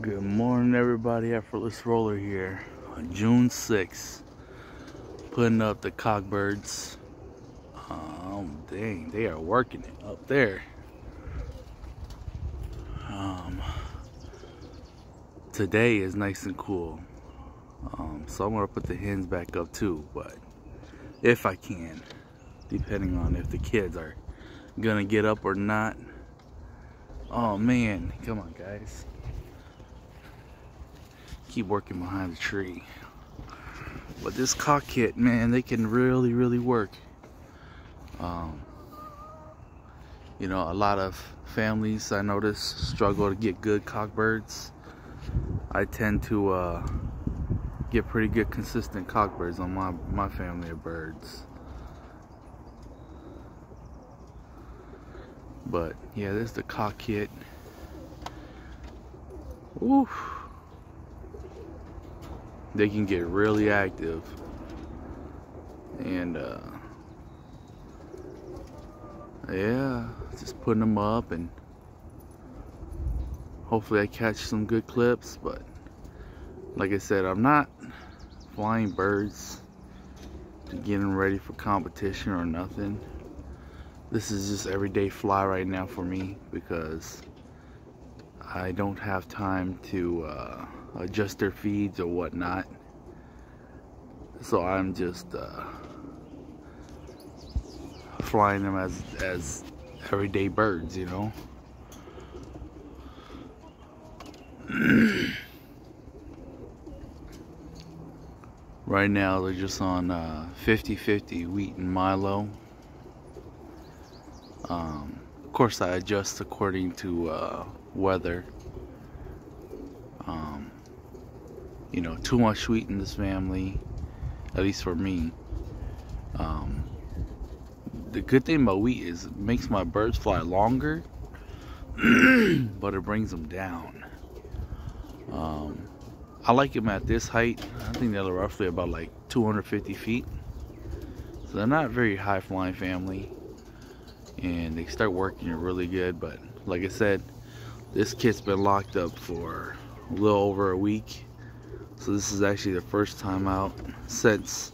Good morning, everybody. Effortless Roller here on June 6th, putting up the cockbirds. Dang, they are working it up there. Today is nice and cool, so I'm gonna put the hens back up too, but if I can, depending on if the kids are gonna get up or not. Oh man, come on, guys. Keep working behind the tree. But this cock kit, man, they can really work. You know, a lot of families I notice struggle to get good cockbirds. I tend to get pretty good consistent cockbirds on my family of birds. But yeah, there's the cock kit. Oof. They can get really active, and yeah, just putting them up, and hopefully I catch some good clips. But like I said, I'm not flying birds to get them ready for competition or nothing. This is just everyday fly right now for me, because I don't have time to adjust their feeds or whatnot. So I'm just flying them as everyday birds, you know. Right now they're just on 50-50 wheat and Milo. Of course I adjust according to weather. You know, too much wheat in this family, at least for me. The good thing about wheat is it makes my birds fly longer, but it brings them down. I like them at this height. I think they're roughly about like 250 feet. So they're not a very high flying family, and they start working really good. But like I said, this kit's been locked up for a little over a week. So this is actually the first time out since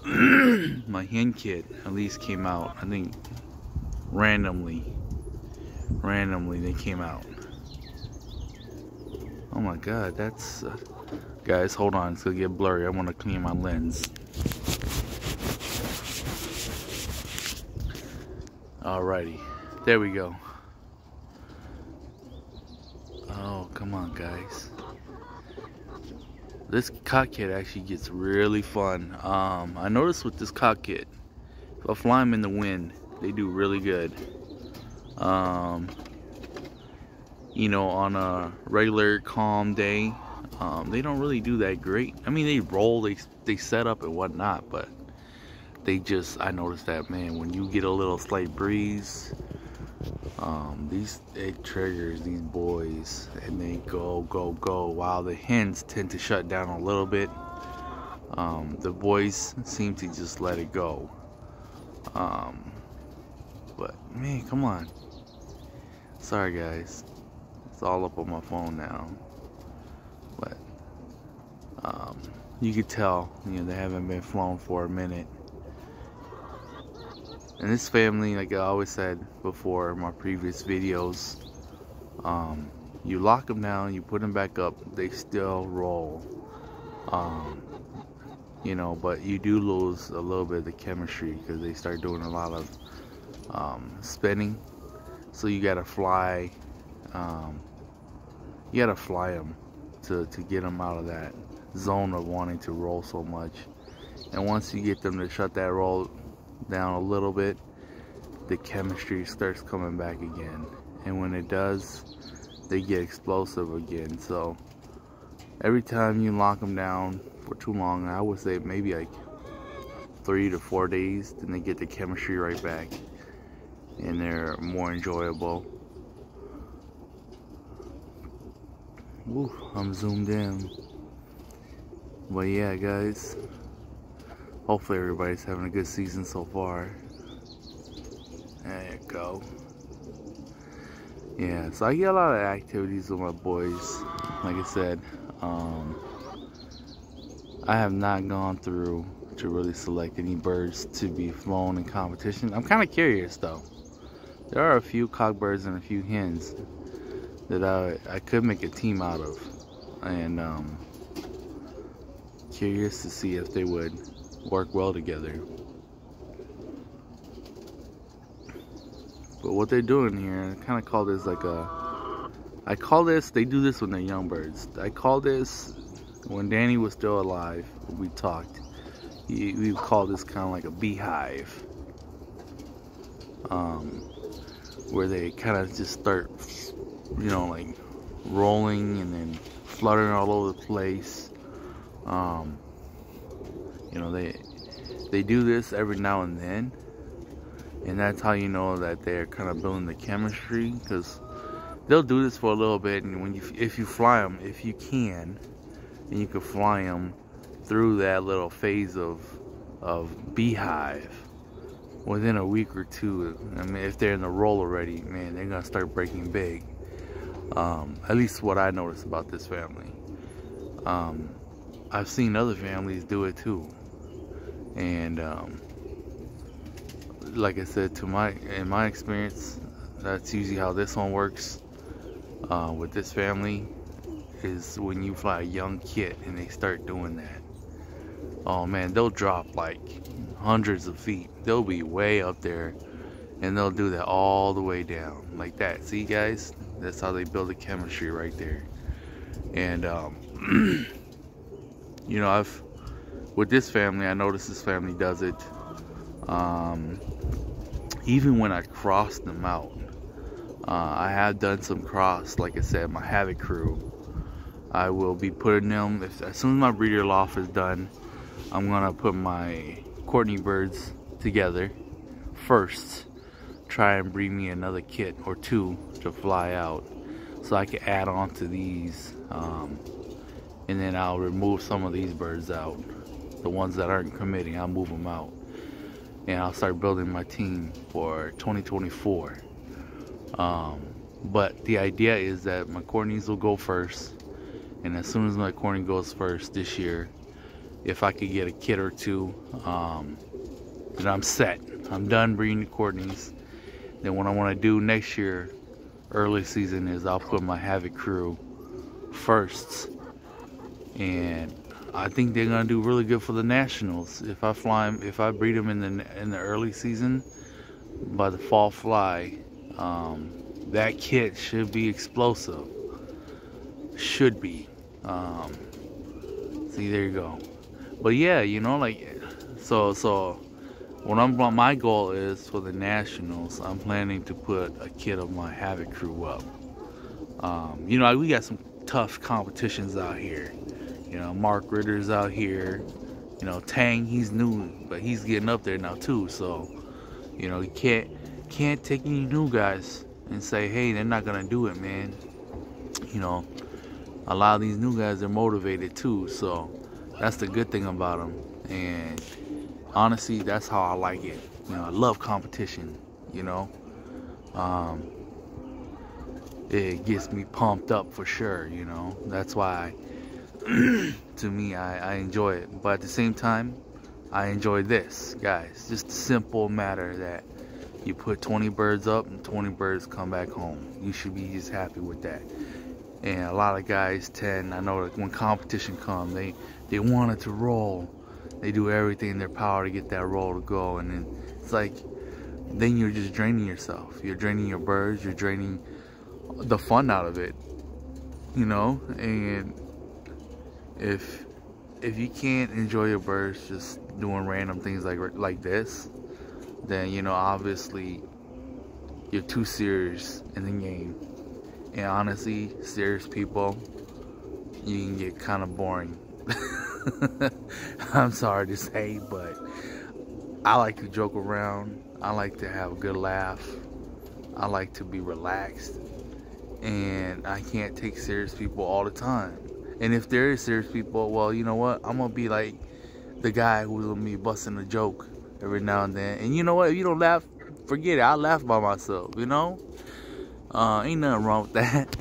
my hen kit at least came out. I think randomly they came out. Oh my god, that's guys, hold on, it's gonna get blurry. I want to clean my lens. Alrighty, there we go. Oh, come on, guys. This cock kit actually gets really fun. I noticed with this cock kit, if I fly them in the wind, they do really good. You know, on a regular calm day, they don't really do that great. I mean, they roll, they set up and whatnot, but they just, I noticed that, man, when you get a little slight breeze, these egg triggers, these boys, and they go, while the hens tend to shut down a little bit. The boys seem to just let it go. But man, come on. Sorry guys, it's all up on my phone now. But you could tell, you know, they haven't been flown for a minute. And this family, like I always said before in my previous videos, you lock them down, you put them back up, they still roll. You know, but you do lose a little bit of the chemistry because they start doing a lot of spinning. So you gotta fly, them to get them out of that zone of wanting to roll so much. And once you get them to shut that roll down a little bit, the chemistry starts coming back again, and when it does, they get explosive again. So every time you lock them down for too long, I would say maybe like 3 to 4 days, then they get the chemistry right back and they're more enjoyable. Ooh, I'm zoomed in. But yeah, guys, hopefully everybody's having a good season so far. There you go. Yeah, so I get a lot of activities with my boys. Like I said, I have not gone through to really select any birds to be flown in competition. I'm kind of curious though. There are a few cockbirds and a few hens that I could make a team out of, and curious to see if they would work well together. But what they're doing here, I kind of call this like they do this when they're young birds. I call this, when Danny was still alive, we talked, we call this kind of like a beehive. Where they kind of just start, you know, like rolling and then fluttering all over the place. You know, they do this every now and then. And that's how you know that they're kind of building the chemistry, because they'll do this for a little bit, and if you fly them, if you can, and you can fly them through that little phase of beehive within a week or two. I mean, if they're in the roll already, man, they're gonna start breaking big. At least what I noticed about this family. I've seen other families do it too, and like I said, in my experience, that's usually how this one works. With this family, is when you fly a young kit and they start doing that. Oh man, they'll drop like hundreds of feet. They'll be way up there, and they'll do that all the way down like that. See, guys, that's how they build the chemistry right there. And you know, with this family, I noticed this family does it. Even when I cross them out, I have done some cross. Like I said, my Havoc crew, I will be putting them, as soon as my breeder loft is done, I'm gonna put my Courtney birds together first, try and breed me another kit or two to fly out, so I can add on to these, and then I'll remove some of these birds out. The ones that aren't committing, I'll move them out, and I'll start building my team for 2024. But the idea is that my Courtneys will go first, and as soon as my Courtney goes first this year, if I could get a kit or two, then I'm set. I'm done breeding the Courtneys. Then what I want to do next year, early season, is I'll put my Havoc crew first, and I think they're gonna do really good for the nationals. If I fly them, if I breed them in the early season, by the fall fly, that kit should be explosive. Should be. See, there you go. But yeah, you know, like, so what my goal is for the nationals, I'm planning to put a kit of my Havoc crew up. You know, we got some tough competitions out here. You know, Mark Ritter's out here. You know, Tang, he's new, but he's getting up there now too. So, you know, you can't take any new guys and say, hey, they're not gonna do it, man. You know, a lot of these new guys are motivated too. So that's the good thing about them. And honestly, that's how I like it. You know, I love competition. You know, it gets me pumped up for sure. You know, that's why. To me, I enjoy it, but at the same time, I enjoy this, guys. Just a simple matter that you put 20 birds up and 20 birds come back home. You should be just happy with that. And a lot of guys tend, I know that when competition comes, they want it to roll. They do everything in their power to get that roll to go, and then it's like, then you're just draining yourself. You're draining your birds. You're draining the fun out of it. You know, and if you can't enjoy your birds just doing random things like this, then, you know, obviously you're too serious in the game. And honestly, serious people, you can get kind of boring. I'm sorry to say, but I like to joke around. I like to have a good laugh. I like to be relaxed, and I can't take serious people all the time. And if there is serious people, well, you know what? I'm going to be like the guy who's going to be busting a joke every now and then. And you know what? If you don't laugh, forget it. I'll laugh by myself, you know? Ain't nothing wrong with that.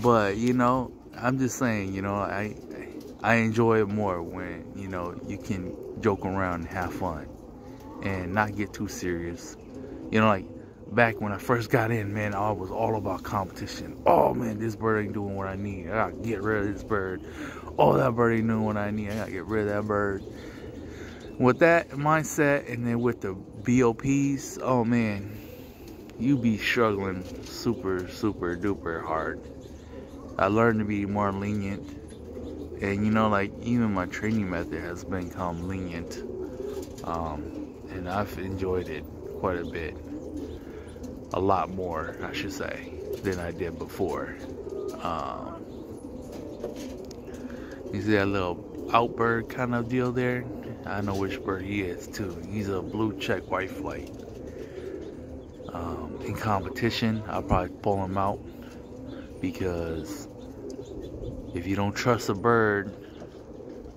But, you know, I'm just saying, you know, I enjoy it more when, you know, you can joke around and have fun and not get too serious. You know, like back when I first got in, man, I was all about competition. Oh man, this bird ain't doing what I need. I gotta get rid of this bird. Oh, that bird ain't doing what I need. I gotta get rid of that bird. With that mindset, and then with the BOPs, oh man, you be struggling super duper hard. I learned to be more lenient, and you know, like even my training method has become lenient, and I've enjoyed it quite a bit, a lot more, I should say, than I did before. You see that little outbird kind of deal there? I know which bird he is too. He's a blue check white flight. In competition, I'll probably pull him out, because if you don't trust a bird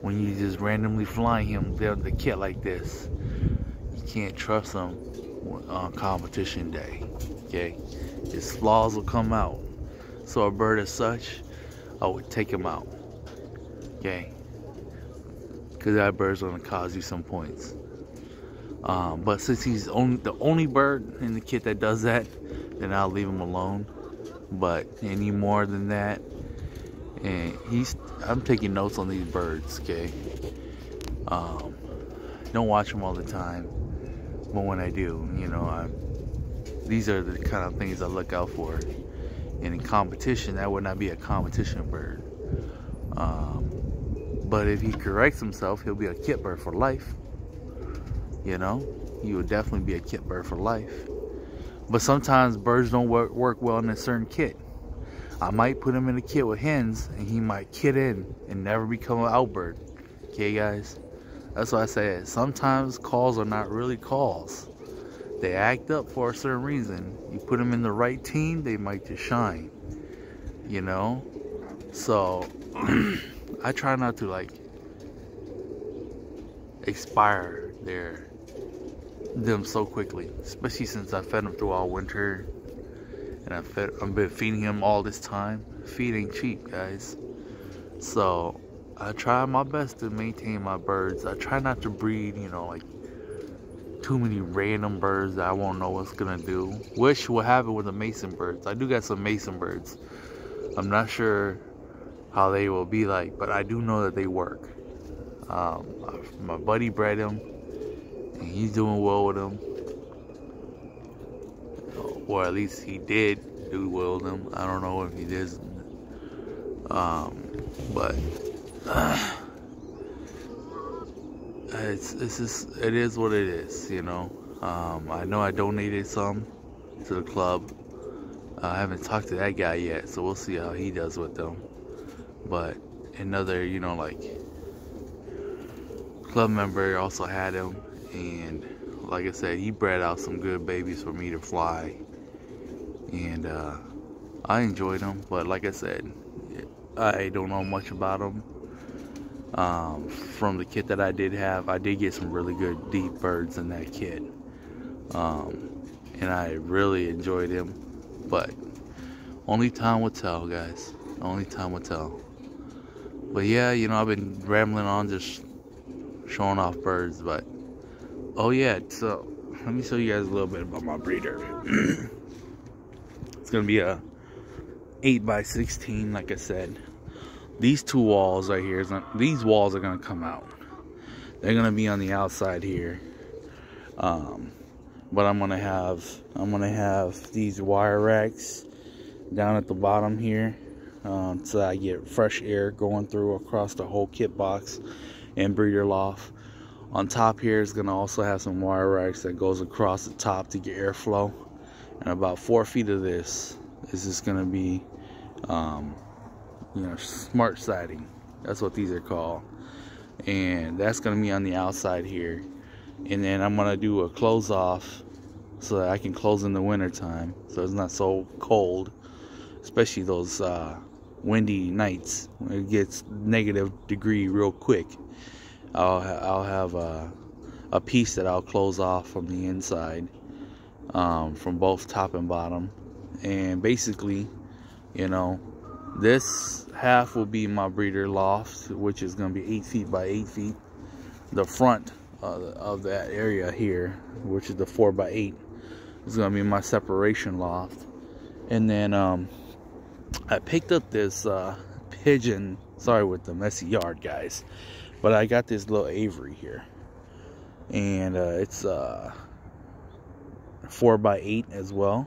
when you just randomly fly him down the kit like this, you can't trust him on competition day. Okay, his flaws will come out. So a bird as such, I would take him out. Okay, because that bird's gonna cause you some points. But since he's the only bird in the kit that does that, then I'll leave him alone. But any more than that, and I'm taking notes on these birds, okay? Don't watch them all the time, but when I do, you know, these are the kind of things I look out for. And in competition, that would not be a competition bird. But if he corrects himself, he'll be a kit bird for life. You know, he would definitely be a kit bird for life. But sometimes birds don't work well in a certain kit. I might put him in a kit with hens, and he might kit in and never become an outbird. Okay, guys? That's why I say sometimes calls are not really calls. They act up for a certain reason. You put them in the right team, they might just shine. You know? So, I try not to, like, expire them so quickly, especially since I fed them through all winter, and I've been feeding him all this time. Feed ain't cheap, guys. So I try my best to maintain my birds. I try not to breed, you know, like too many random birds that I won't know what's gonna do. Wish will have it with the mason birds. I do got some mason birds. I'm not sure how they will be like, but I do know that they work. My buddy bred them, and he's doing well with them, or at least he did do well with them. I don't know if he did, but it is what it is, you know. I know I donated some to the club. I haven't talked to that guy yet, so we'll see how he does with them. But another, you know, like, club member also had him, and like I said, he bred out some good babies for me to fly, and I enjoyed them. But like I said, I don't know much about them. From the kit that I did have, I did get some really good deep birds in that kit, and I really enjoyed him. But only time will tell, guys. Only time will tell. But yeah, you know, I've been rambling on, just showing off birds. But oh yeah, so let me show you guys a little bit about my breeder. It's gonna be a 8x16, like I said. These two walls right here, these walls are gonna come out. They're gonna be on the outside here. But I'm gonna have these wire racks down at the bottom here, so I get fresh air going through across the whole kit box and breeder loft. On top here is gonna also have some wire racks that goes across the top to get airflow. And about 4 feet of this is just gonna be, you know, smart siding. That's what these are called. And that's gonna be on the outside here. And then I'm gonna do a close off so that I can close in the winter time, so it's not so cold, especially those windy nights when it gets -degree real quick. I'll have a piece that I'll close off from the inside, from both top and bottom, And basically, you know, this half will be my breeder loft, which is going to be 8 feet by 8 feet. The front of that area here, which is the 4 by 8, is going to be my separation loft. And then I picked up this pigeon. Sorry with the messy yard, guys, but I got this little aviary here, and it's 4 by 8 as well,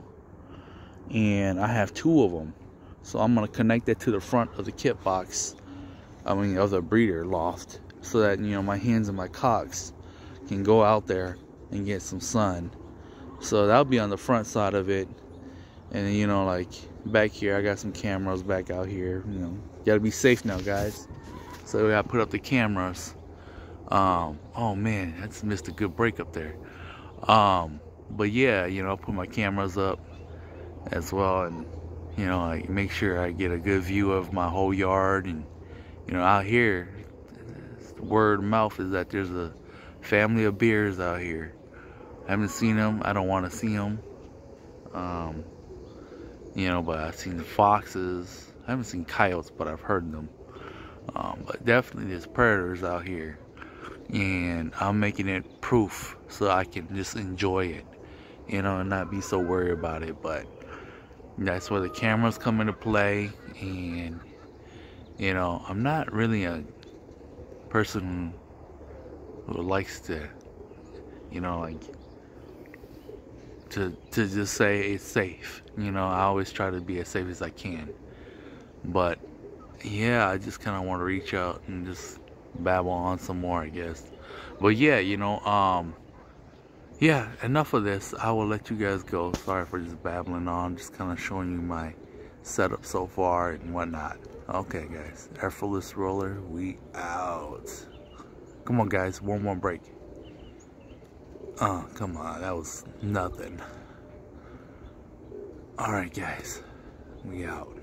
and I have 2 of them. So I'm gonna connect that to the front of the kit box, of the breeder loft, so that, you know, my hens and my cocks can go out there and get some sun. So that'll be on the front side of it. And then, you know, like back here, I got some cameras back out here. You know, gotta be safe now, guys. So we gotta put up the cameras. Oh man, I just missed a good break up there. But yeah, you know, I'll put my cameras up as well, and, you know, like make sure I get a good view of my whole yard. And, you know, out here, word of mouth is that there's a family of bears out here. I haven't seen them. I don't want to see them. You know, but I've seen the foxes. I haven't seen coyotes, but I've heard them. But definitely there's predators out here, and I'm making it proof so I can just enjoy it, you know, and not be so worried about it. But that's where the cameras come into play. And, you know, I'm not really a person who likes to, you know, like to just say it's safe. You know, I always try to be as safe as I can. But yeah, I just kind of want to reach out and just babble on some more, I guess. But yeah, you know, yeah, enough of this. I will let you guys go. Sorry for just babbling on, just kind of showing you my setup so far and whatnot. Okay, guys, Effortless Roller, we out. Come on, guys, one more break. Oh, come on, that was nothing. Alright, guys, we out.